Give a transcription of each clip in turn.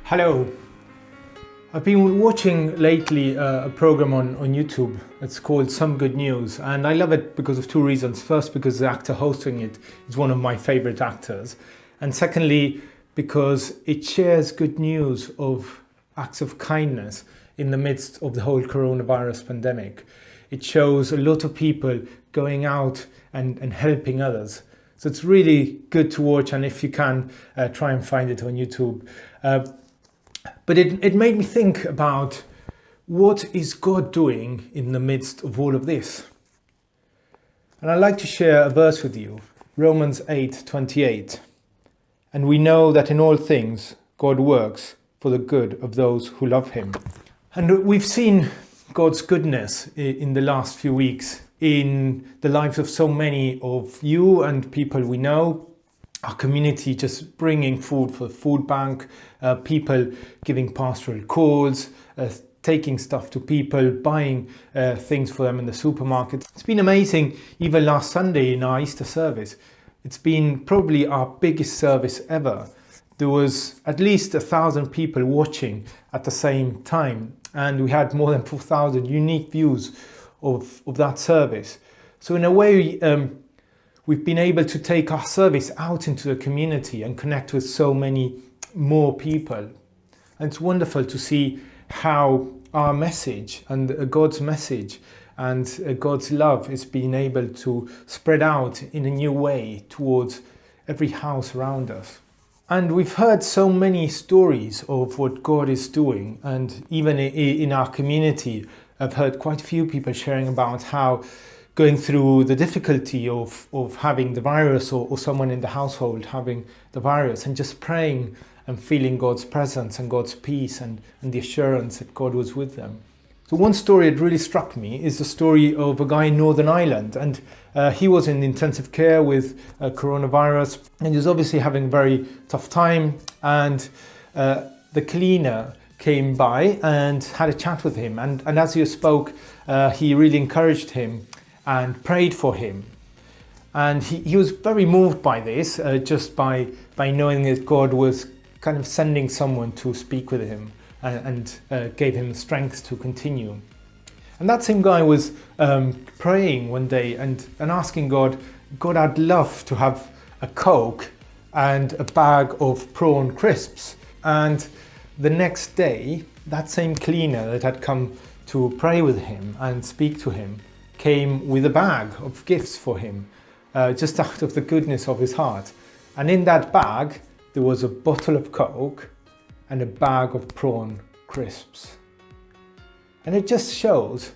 Hello. I've been watching lately a program on YouTube. It's called Some Good News, and I love it because of two reasons. First, because the actor hosting it is one of my favorite actors, and secondly, because it shares good news of acts of kindness in the midst of the whole coronavirus pandemic. It shows a lot of people going out and helping others. So it's really good to watch, and if you can, try and find it on YouTube. But it made me think about what is God doing in the midst of all of this. And I'd like to share a verse with you, Romans 8:28. And we know that in all things God works for the good of those who love him. And we've seen God's goodness in the last few weeks in the lives of so many of you and people we know. Our community just bringing food for the food bank, people giving pastoral calls, taking stuff to people, buying things for them in the supermarket. It's been amazing. Even last Sunday in our Easter service, it's been probably our biggest service ever. There was at least 1,000 people watching at the same time, and we had more than 4,000 unique views of that service. So in a way, we've been able to take our service out into the community and connect with so many more people. And it's wonderful to see how our message and God's message and God's love is being able to spread out in a new way towards every house around us. And we've heard so many stories of what God is doing. And even in our community, I've heard quite a few people sharing about how going through the difficulty of having the virus or someone in the household having the virus, and just praying and feeling God's presence and God's peace and the assurance that God was with them. So one story that really struck me is the story of a guy in Northern Ireland, and he was in intensive care with coronavirus, and he was obviously having a very tough time, and the cleaner came by and had a chat with him, and as he spoke, he really encouraged him and prayed for him. And he was very moved by this, just by knowing that God was kind of sending someone to speak with him and gave him the strength to continue. And that same guy was praying one day and asking God, I'd love to have a Coke and a bag of prawn crisps. And the next day, that same cleaner that had come to pray with him and speak to him came with a bag of gifts for him, just out of the goodness of his heart. And in that bag, there was a bottle of Coke and a bag of prawn crisps. And it just shows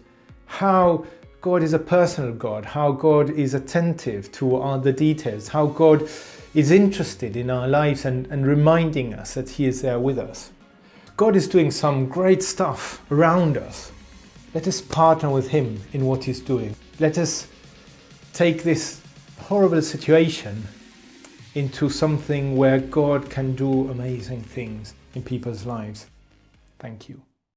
how God is a personal God, how God is attentive to all the details, how God is interested in our lives and reminding us that he is there with us. God is doing some great stuff around us. Let us partner with him in what he's doing. Let us take this horrible situation into something where God can do amazing things in people's lives. Thank you.